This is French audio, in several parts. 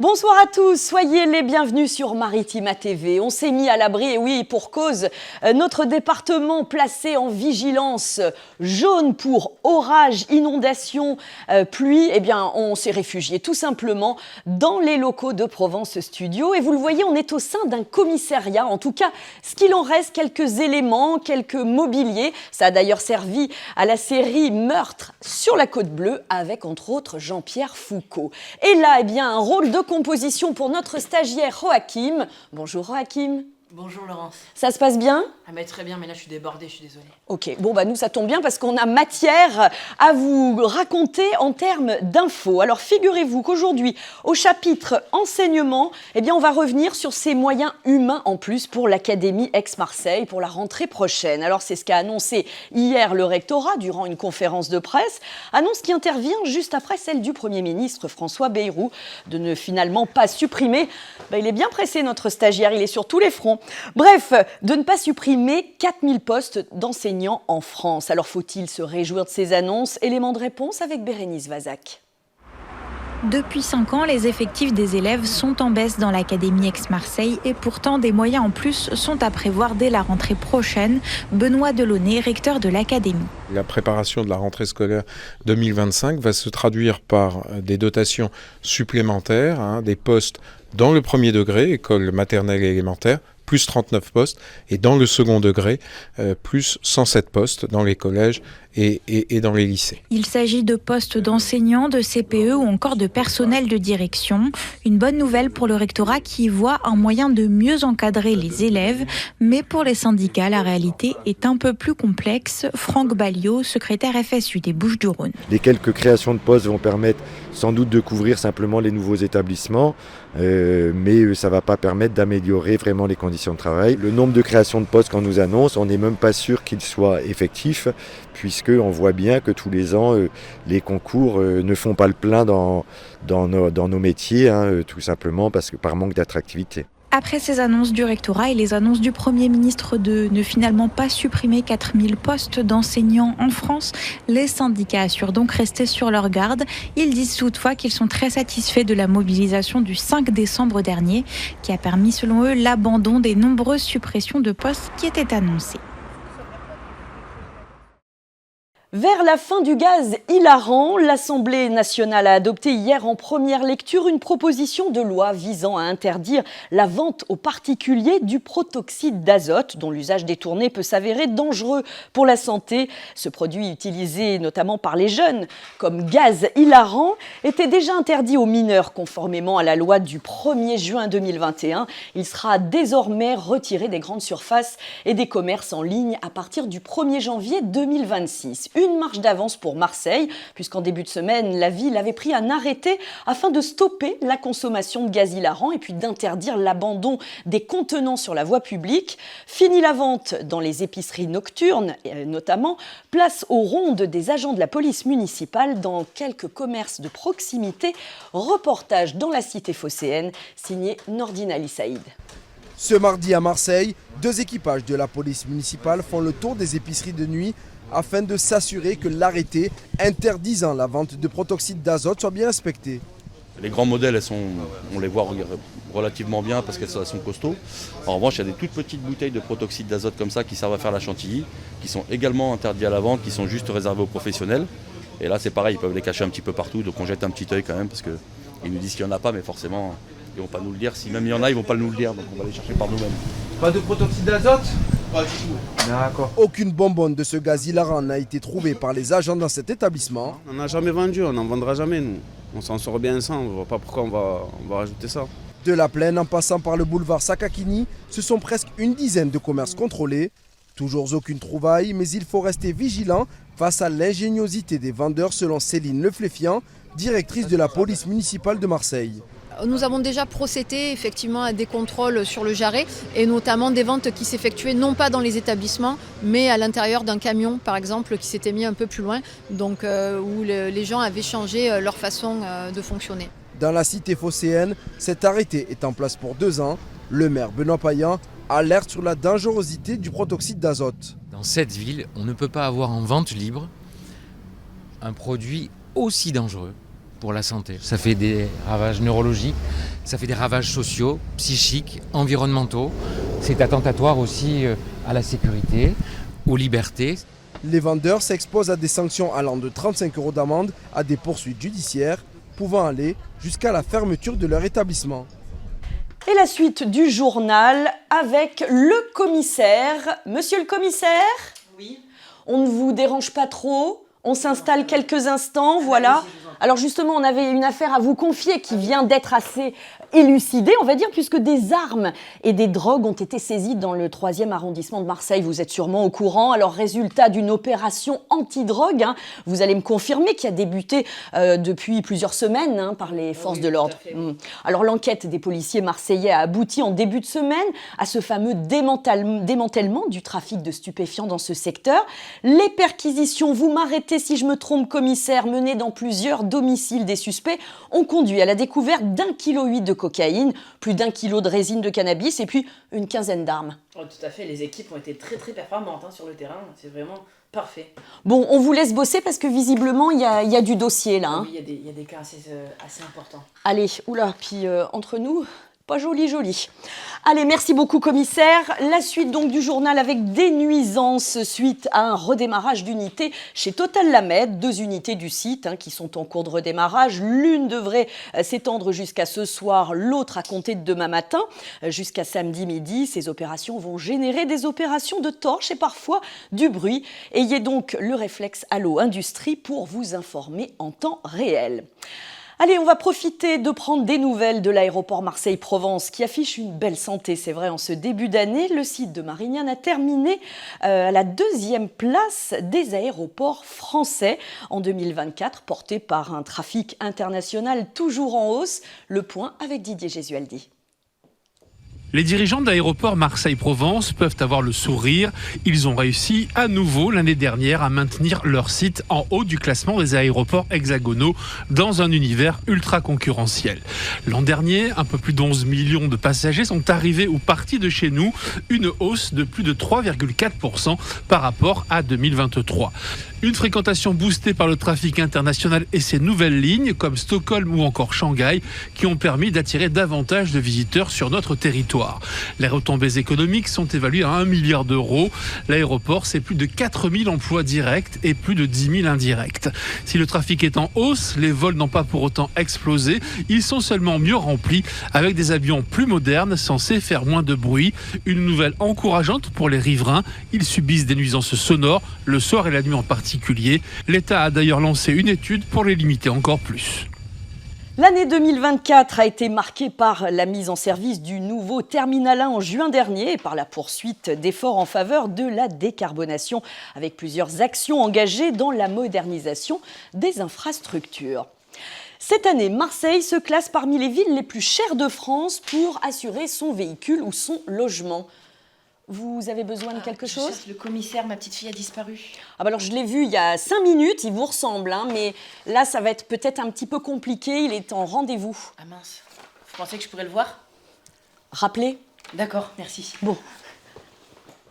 Bonsoir à tous, soyez les bienvenus sur Maritima TV. On s'est mis à l'abri, et oui, pour cause, notre département placé en vigilance jaune pour orage, inondation, pluie, eh bien, on s'est réfugié tout simplement dans les locaux de Provence Studio. Et vous le voyez, on est au sein d'un commissariat, en tout cas, ce qu'il en reste, quelques éléments, quelques mobiliers. Ça a d'ailleurs servi à la série Meurtre sur la Côte Bleue avec, entre autres, Jean-Pierre Foucault. Et là, eh bien, un rôle de composition pour notre stagiaire Joachim. Bonjour Joachim. Bonjour Laurence. Ça se passe bien ? Ah bah très bien, mais là je suis débordée, je suis désolée. Ok, bon bah nous ça tombe bien parce qu'on a matière à vous raconter en termes d'infos. Alors figurez-vous qu'aujourd'hui, au chapitre enseignement, eh bien on va revenir sur ces moyens humains en plus pour l'Académie Aix-Marseille pour la rentrée prochaine. Alors c'est ce qu'a annoncé hier le rectorat durant une conférence de presse, annonce qui intervient juste après celle du Premier ministre François Bayrou de ne finalement pas supprimer. Il est bien pressé notre stagiaire, il est sur tous les fronts. Bref, de ne pas supprimer 4000 postes d'enseignants en France. Alors faut-il se réjouir de ces annonces ? Élément de réponse avec Bérénice Vazac. Depuis 5 ans, les effectifs des élèves sont en baisse dans l'Académie Aix-Marseille et pourtant des moyens en plus sont à prévoir dès la rentrée prochaine. Benoît Delaunay, recteur de l'Académie. La préparation de la rentrée scolaire 2025 va se traduire par des dotations supplémentaires, des postes dans le premier degré, école maternelle et élémentaire, plus 39 postes, et dans le second degré, plus 107 postes dans les collèges et dans les lycées. Il s'agit de postes d'enseignants, de CPE ou encore de personnel de direction. Une bonne nouvelle pour le rectorat qui voit un moyen de mieux encadrer les élèves, mais pour les syndicats, la réalité est un peu plus complexe. Franck Balliot, secrétaire FSU des Bouches-du-Rhône. Les quelques créations de postes vont permettre sans doute de couvrir simplement les nouveaux établissements, mais ça ne va pas permettre d'améliorer vraiment les conditions de travail. Le nombre de créations de postes qu'on nous annonce, on n'est même pas sûr qu'il soit effectif, puisqu'on voit bien que tous les ans, les concours ne font pas le plein dans nos métiers, tout simplement parce que par manque d'attractivité. Après ces annonces du rectorat et les annonces du Premier ministre de ne finalement pas supprimer 4000 postes d'enseignants en France, les syndicats assurent donc rester sur leur garde. Ils disent toutefois qu'ils sont très satisfaits de la mobilisation du 5 décembre dernier, qui a permis selon eux l'abandon des nombreuses suppressions de postes qui étaient annoncées. Vers la fin du gaz hilarant, l'Assemblée nationale a adopté hier en première lecture une proposition de loi visant à interdire la vente aux particuliers du protoxyde d'azote, dont l'usage détourné peut s'avérer dangereux pour la santé. Ce produit utilisé notamment par les jeunes comme gaz hilarant était déjà interdit aux mineurs conformément à la loi du 1er juin 2021. Il sera désormais retiré des grandes surfaces et des commerces en ligne à partir du 1er janvier 2026. Une marche d'avance pour Marseille, puisqu'en début de semaine, la ville avait pris un arrêté afin de stopper la consommation de gaz hilarant et puis d'interdire l'abandon des contenants sur la voie publique. Fini la vente dans les épiceries nocturnes, notamment. Place aux rondes des agents de la police municipale dans quelques commerces de proximité. Reportage dans la cité phocéenne, signé Nordine Ali Saïd. Ce mardi à Marseille, 2 équipages de la police municipale font le tour des épiceries de nuit afin de s'assurer que l'arrêté interdisant la vente de protoxyde d'azote soit bien respecté. Les grands modèles, on les voit relativement bien parce qu'elles sont costauds. En revanche, il y a des toutes petites bouteilles de protoxyde d'azote comme ça qui servent à faire la chantilly, qui sont également interdites à la vente, qui sont juste réservées aux professionnels. Et là, c'est pareil, ils peuvent les cacher un petit peu partout, donc on jette un petit œil quand même parce qu'ils nous disent qu'il n'y en a pas, mais forcément, ils ne vont pas nous le dire. Si même il y en a, ils ne vont pas nous le dire, donc on va les chercher par nous-mêmes. Pas de protoxyde d'azote ? Pas du tout. D'accord. Aucune bonbonne de ce gaz hilarant n'a été trouvée par les agents dans cet établissement. On n'a jamais vendu, on n'en vendra jamais nous. On s'en sort bien sans, on ne voit pas pourquoi on va rajouter ça. De la Plaine en passant par le boulevard Sakakini, ce sont presque une dizaine de commerces contrôlés. Toujours aucune trouvaille, mais il faut rester vigilant face à l'ingéniosité des vendeurs selon Céline Lefléfiant, directrice de la police municipale de Marseille. Nous avons déjà procédé effectivement à des contrôles sur le jarret et notamment des ventes qui s'effectuaient non pas dans les établissements mais à l'intérieur d'un camion par exemple qui s'était mis un peu plus loin, donc où les gens avaient changé leur façon de fonctionner. Dans la cité phocéenne, cet arrêté est en place pour 2 ans. Le maire Benoît Payan alerte sur la dangerosité du protoxyde d'azote. Dans cette ville, on ne peut pas avoir en vente libre un produit aussi dangereux pour la santé. Ça fait des ravages neurologiques, ça fait des ravages sociaux, psychiques, environnementaux. C'est attentatoire aussi à la sécurité, aux libertés. Les vendeurs s'exposent à des sanctions allant de 35 € d'amende à des poursuites judiciaires, pouvant aller jusqu'à la fermeture de leur établissement. Et la suite du journal avec le commissaire. Monsieur le commissaire ? Oui. On ne vous dérange pas trop ? On s'installe quelques instants, voilà. Alors justement, on avait une affaire à vous confier qui vient d'être assez élucidée, on va dire, puisque des armes et des drogues ont été saisies dans le 3e arrondissement de Marseille. Vous êtes sûrement au courant. Alors, résultat d'une opération anti-drogue, vous allez me confirmer, qui a débuté depuis plusieurs semaines par les forces de l'ordre. Alors, l'enquête des policiers marseillais a abouti en début de semaine à ce fameux démantèlement du trafic de stupéfiants dans ce secteur. Les perquisitions, vous m'arrêtez si je me trompe, commissaire, menées dans plusieurs domiciles des suspects, ont conduit à la découverte d'1,8 kg de cocaïne, plus d'1 kg de résine de cannabis et puis une quinzaine d'armes. Oh, tout à fait, les équipes ont été très performantes sur le terrain, c'est vraiment parfait. Bon, on vous laisse bosser parce que visiblement il y a du dossier là. Oui, il y a des cas assez importants. Allez, oula, puis entre nous... Pas joli. Allez, merci beaucoup, commissaire. La suite donc du journal avec des nuisances suite à un redémarrage d'unités chez Total Lamed. 2 unités du site qui sont en cours de redémarrage. L'une devrait s'étendre jusqu'à ce soir, l'autre à compter de demain matin, jusqu'à samedi midi. Ces opérations vont générer des opérations de torches et parfois du bruit. Ayez donc le réflexe Allo Industrie pour vous informer en temps réel. Allez, on va profiter de prendre des nouvelles de l'aéroport Marseille-Provence qui affiche une belle santé. C'est vrai, en ce début d'année, le site de Marignane a terminé à la 2e place des aéroports français en 2024, porté par un trafic international toujours en hausse. Le point avec Didier Gesualdi. Les dirigeants de l'aéroport Marseille-Provence peuvent avoir le sourire. Ils ont réussi à nouveau l'année dernière à maintenir leur site en haut du classement des aéroports hexagonaux dans un univers ultra concurrentiel. L'an dernier, un peu plus d'11 millions de passagers sont arrivés ou partis de chez nous, une hausse de plus de 3,4% par rapport à 2023. Une fréquentation boostée par le trafic international et ses nouvelles lignes comme Stockholm ou encore Shanghai qui ont permis d'attirer davantage de visiteurs sur notre territoire. Les retombées économiques sont évaluées à 1 milliard d'euros. L'aéroport, c'est plus de 4000 emplois directs et plus de 10 000 indirects. Si le trafic est en hausse, les vols n'ont pas pour autant explosé. Ils sont seulement mieux remplis avec des avions plus modernes censés faire moins de bruit. Une nouvelle encourageante pour les riverains. Ils subissent des nuisances sonores le soir et la nuit en particulier. L'État a d'ailleurs lancé une étude pour les limiter encore plus. L'année 2024 a été marquée par la mise en service du nouveau Terminal 1 en juin dernier et par la poursuite d'efforts en faveur de la décarbonation avec plusieurs actions engagées dans la modernisation des infrastructures. Cette année, Marseille se classe parmi les villes les plus chères de France pour assurer son véhicule ou son logement. Vous avez besoin de quelque chose ? Le commissaire, ma petite fille a disparu. Alors je l'ai vu il y a 5 minutes, il vous ressemble, mais là ça va être peut-être un petit peu compliqué, il est en rendez-vous. Ah mince, vous pensez que je pourrais le voir ? Rappelez ? D'accord, merci. Bon.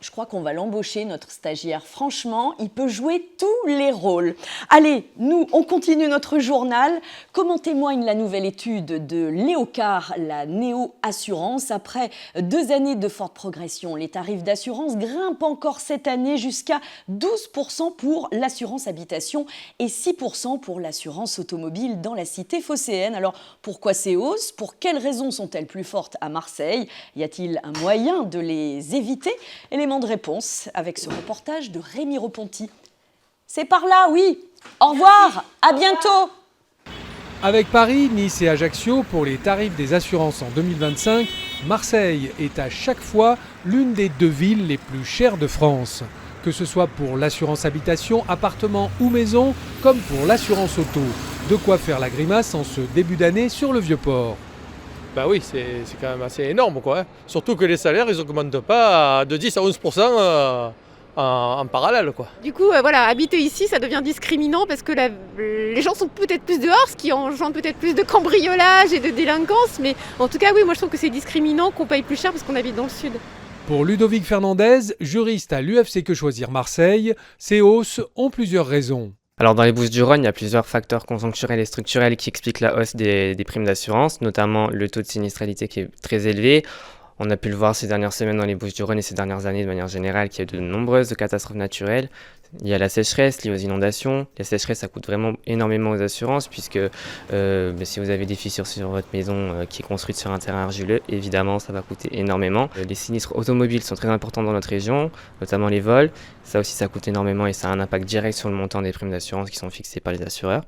Je crois qu'on va l'embaucher, notre stagiaire. Franchement, il peut jouer tous les rôles. Allez, nous, on continue notre journal. Comment témoigne la nouvelle étude de Léocard, la Néo Assurance ? Après 2 années de forte progression, les tarifs d'assurance grimpent encore cette année jusqu'à 12% pour l'assurance habitation et 6% pour l'assurance automobile dans la cité phocéenne. Alors, pourquoi ces hausses ? Pour quelles raisons sont-elles plus fortes à Marseille ? Y a-t-il un moyen de les éviter ? Élément de réponse avec ce reportage de Rémi Reponti. C'est par là, oui. Au revoir, à bientôt. Avec Paris, Nice et Ajaccio pour les tarifs des assurances en 2025, Marseille est à chaque fois l'une des 2 villes les plus chères de France. Que ce soit pour l'assurance habitation, appartement ou maison, comme pour l'assurance auto. De quoi faire la grimace en ce début d'année sur le Vieux-Port. Ben oui, c'est quand même assez énorme, quoi. Surtout que les salaires, ils n'augmentent pas de 10 à 11% en parallèle, quoi. Du coup, habiter ici, ça devient discriminant parce que les gens sont peut-être plus dehors, ce qui engendre peut-être plus de cambriolage et de délinquance. Mais en tout cas, oui, moi je trouve que c'est discriminant qu'on paye plus cher parce qu'on habite dans le sud. Pour Ludovic Fernandez, juriste à l'UFC Que Choisir Marseille, ces hausses ont plusieurs raisons. Alors dans les Bouches-du-Rhône, il y a plusieurs facteurs conjoncturels et structurels qui expliquent la hausse des primes d'assurance, notamment le taux de sinistralité qui est très élevé. On a pu le voir ces dernières semaines dans les Bouches-du-Rhône et ces dernières années de manière générale qu'il y a de nombreuses catastrophes naturelles. Il y a la sécheresse liée aux inondations. La sécheresse, ça coûte vraiment énormément aux assurances puisque si vous avez des fissures sur votre maison qui est construite sur un terrain argileux, évidemment, ça va coûter énormément. Les sinistres automobiles sont très importants dans notre région, notamment les vols. Ça aussi, ça coûte énormément et ça a un impact direct sur le montant des primes d'assurance qui sont fixées par les assureurs.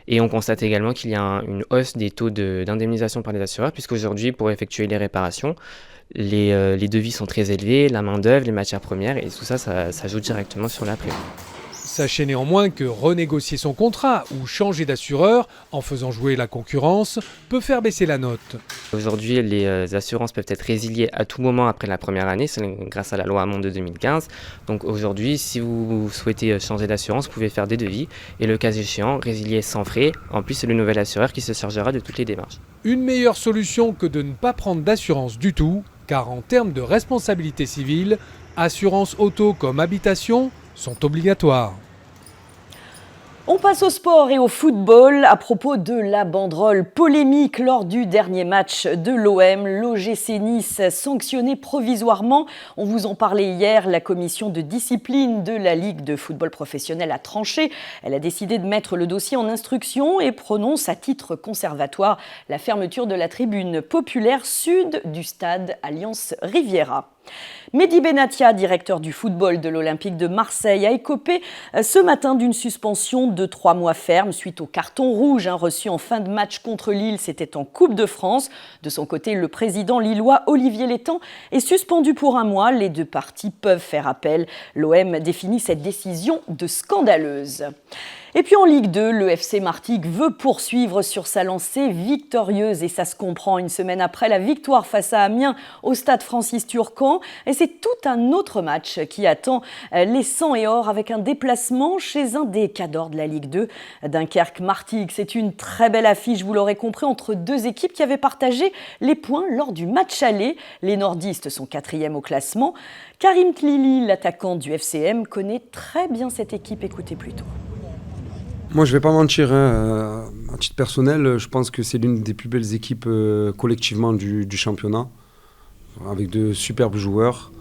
Et on constate également qu'il y a une hausse des taux d'indemnisation par les assureurs puisqu'aujourd'hui, pour effectuer les réparations, les devis sont très élevés, la main-d'œuvre, les matières premières et tout ça, ça joue directement sur la prime. Sachez néanmoins que renégocier son contrat ou changer d'assureur en faisant jouer la concurrence peut faire baisser la note. Aujourd'hui, les assurances peuvent être résiliées à tout moment après la première année, c'est grâce à la loi Hamon de 2015. Donc aujourd'hui, si vous souhaitez changer d'assurance, vous pouvez faire des devis et le cas échéant, résilier sans frais. En plus, c'est le nouvel assureur qui se chargera de toutes les démarches. Une meilleure solution que de ne pas prendre d'assurance du tout, car en termes de responsabilité civile, assurance auto comme habitation sont obligatoires. On passe au sport et au football à propos de la banderole polémique lors du dernier match de l'OM. L'OGC Nice sanctionné provisoirement. On vous en parlait hier, la commission de discipline de la Ligue de football professionnel a tranché. Elle a décidé de mettre le dossier en instruction et prononce à titre conservatoire la fermeture de la tribune populaire sud du stade Alliance Riviera. Mehdi Benatia, directeur du football de l'Olympique de Marseille, a écopé ce matin d'une suspension de 3 mois ferme suite au carton rouge reçu en fin de match contre Lille. C'était en Coupe de France. De son côté, le président lillois Olivier Létang est suspendu pour 1 mois. Les deux parties peuvent faire appel. L'OM définit cette décision de scandaleuse. Et puis en Ligue 2, le FC Martigues veut poursuivre sur sa lancée victorieuse et ça se comprend 1 semaine après la victoire face à Amiens au stade Francis Turcan. Et c'est tout un autre match qui attend les 100 et or avec un déplacement chez un des cadors de la Ligue 2. Dunkerque-Martigues, c'est une très belle affiche, vous l'aurez compris, entre deux équipes qui avaient partagé les points lors du match aller. Les nordistes sont 4e au classement. Karim Tlili, l'attaquant du FCM, connaît très bien cette équipe. Écoutez plutôt. Moi, je ne vais pas mentir, à titre personnel, je pense que c'est l'une des plus belles équipes collectivement du championnat, avec de superbes joueurs.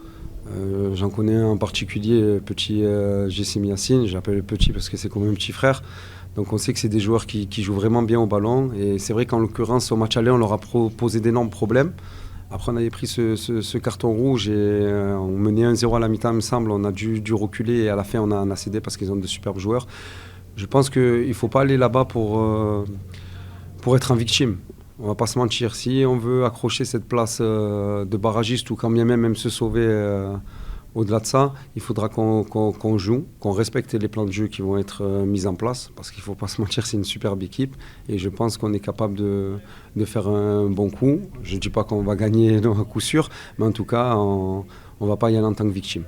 J'en connais un en particulier, petit Jessim Yassine, j'appelle petit parce que c'est comme un petit frère. Donc on sait que c'est des joueurs qui jouent vraiment bien au ballon. Et c'est vrai qu'en l'occurrence, au match aller, on leur a posé d'énormes problèmes. Après, on avait pris ce carton rouge et on menait 1-0 à la mi-temps, il me semble. On a dû reculer et à la fin, on a cédé parce qu'ils ont de superbes joueurs. Je pense qu'il ne faut pas aller là-bas pour être un victime. On ne va pas se mentir. Si on veut accrocher cette place de barragiste ou quand bien même se sauver au-delà de ça, il faudra qu'on joue, qu'on respecte les plans de jeu qui vont être mis en place. Parce qu'il ne faut pas se mentir, c'est une superbe équipe. Et je pense qu'on est capable de faire un bon coup. Je ne dis pas qu'on va gagner à coup sûr, mais en tout cas, on ne va pas y aller en tant que victime.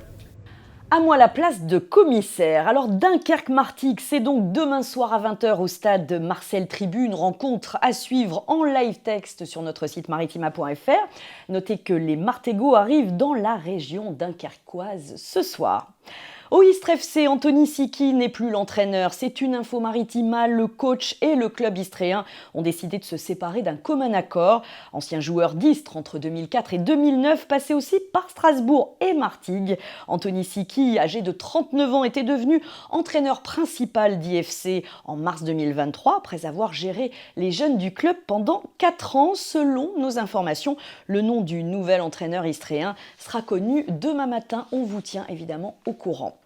À moi la place de commissaire. Alors Dunkerque-Martigues, c'est donc demain soir à 20h au stade Marcel Tribune. Rencontre à suivre en live texte sur notre site maritima.fr. Notez que les Martégots arrivent dans la région dunkerquoise ce soir. Au Istres FC, Anthony Siki n'est plus l'entraîneur. C'est une info maritima. Le coach et le club istréen ont décidé de se séparer d'un commun accord. Ancien joueur d'Istres entre 2004 et 2009, passé aussi par Strasbourg et Martigues. Anthony Siki, âgé de 39 ans, était devenu entraîneur principal d'IFC en mars 2023, après avoir géré les jeunes du club pendant 4 ans. Selon nos informations, le nom du nouvel entraîneur istréen sera connu demain matin. On vous tient évidemment au courant.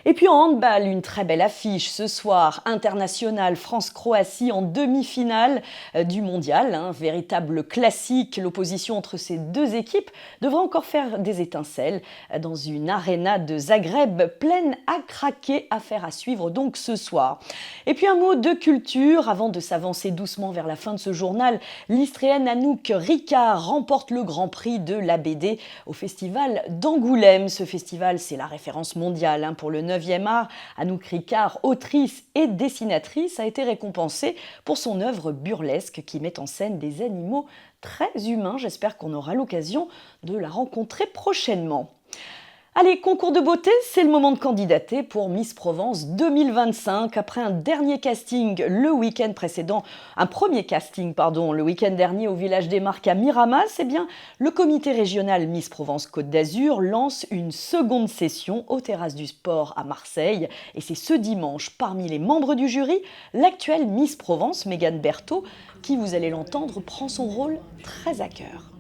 Et puis en handball, une très belle affiche ce soir, international France-Croatie en demi-finale du mondial. Véritable classique, l'opposition entre ces deux équipes devra encore faire des étincelles dans une arena de Zagreb pleine à craquer, affaire à suivre donc ce soir. Et puis un mot de culture, avant de s'avancer doucement vers la fin de ce journal, l'Istréenne Anouk Ricard remporte le Grand Prix de la BD au Festival d'Angoulême. Ce festival, c'est la référence mondiale pour le 9e art. Anouk Ricard, autrice et dessinatrice, a été récompensée pour son œuvre burlesque qui met en scène des animaux très humains. J'espère qu'on aura l'occasion de la rencontrer prochainement. Allez, concours de beauté, c'est le moment de candidater pour Miss Provence 2025. Après un dernier casting le week-end précédent, un premier casting, le week-end dernier au village des Marques à Miramas, eh bien, le comité régional Miss Provence Côte d'Azur lance une seconde session aux terrasses du sport à Marseille. Et c'est ce dimanche, parmi les membres du jury, l'actuelle Miss Provence, Mégane Berthaud, qui, vous allez l'entendre, prend son rôle très à cœur.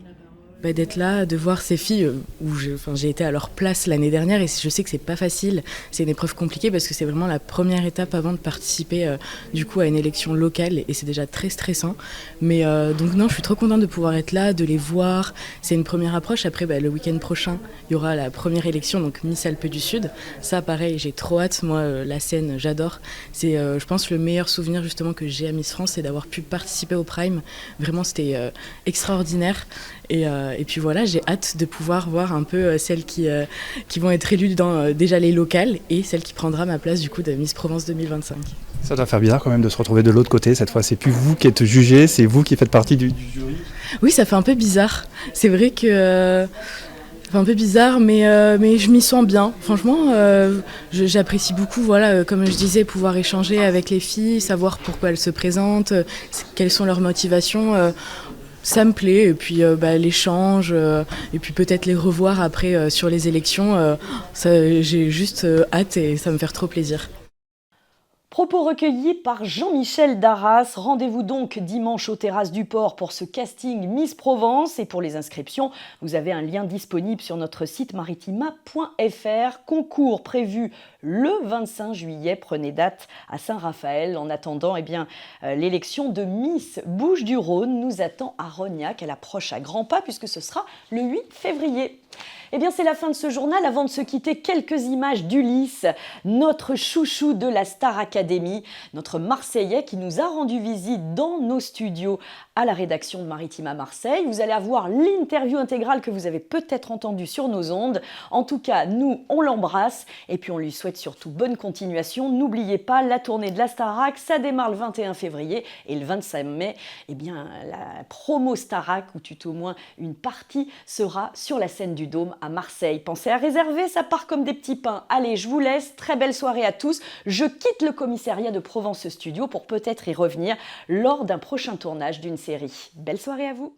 D'être là, de voir ces filles où j'ai été à leur place l'année dernière et je sais que c'est pas facile, c'est une épreuve compliquée parce que c'est vraiment la première étape avant de participer du coup à une élection locale et c'est déjà très stressant. Mais donc non, je suis trop contente de pouvoir être là, de les voir. C'est une première approche. Après le week-end prochain, il y aura la première élection, donc Miss Alpes du Sud. Ça pareil, j'ai trop hâte. Moi, la scène, j'adore. C'est je pense le meilleur souvenir justement que j'ai à Miss France, c'est d'avoir pu participer au Prime. Vraiment, c'était extraordinaire. Et puis voilà, j'ai hâte de pouvoir voir un peu celles qui vont être élues dans déjà les locales et celle qui prendra ma place du coup de Miss Provence 2025. Ça doit faire bizarre quand même de se retrouver de l'autre côté. Cette fois, c'est plus vous qui êtes jugé, c'est vous qui faites partie du jury. Oui, ça fait un peu bizarre. C'est vrai que... un peu bizarre, mais je m'y sens bien. Franchement, j'apprécie beaucoup, voilà, comme je disais, pouvoir échanger avec les filles, savoir pourquoi elles se présentent, quelles sont leurs motivations. Ça me plaît, et puis l'échange, et puis peut-être les revoir après sur les élections, j'ai juste hâte et ça me fait trop plaisir. Propos recueillis par Jean-Michel Darras. Rendez-vous donc dimanche aux terrasses du port pour ce casting Miss Provence. Et pour les inscriptions, vous avez un lien disponible sur notre site maritima.fr. Concours prévu le 25 juillet. Prenez date à Saint-Raphaël. En attendant, l'élection de Miss Bouches-du-Rhône nous attend à Rognac. Elle approche à grands pas puisque ce sera le 8 février. C'est la fin de ce journal. Avant de se quitter, quelques images d'Ulysse, notre chouchou de la Star Academy, notre Marseillais qui nous a rendu visite dans nos studios à la rédaction de Maritima Marseille. Vous allez avoir l'interview intégrale que vous avez peut-être entendue sur nos ondes. En tout cas, nous, on l'embrasse et puis on lui souhaite surtout bonne continuation. N'oubliez pas, la tournée de la Starac, ça démarre le 21 février et le 25 mai, la promo Starac, ou tout au moins une partie, sera sur la scène du Dôme à Marseille. Pensez à réserver, ça part comme des petits pains. Allez, je vous laisse, très belle soirée à tous. Je quitte le commissariat de Provence Studio pour peut-être y revenir lors d'un prochain tournage d'une série. Belle soirée à vous.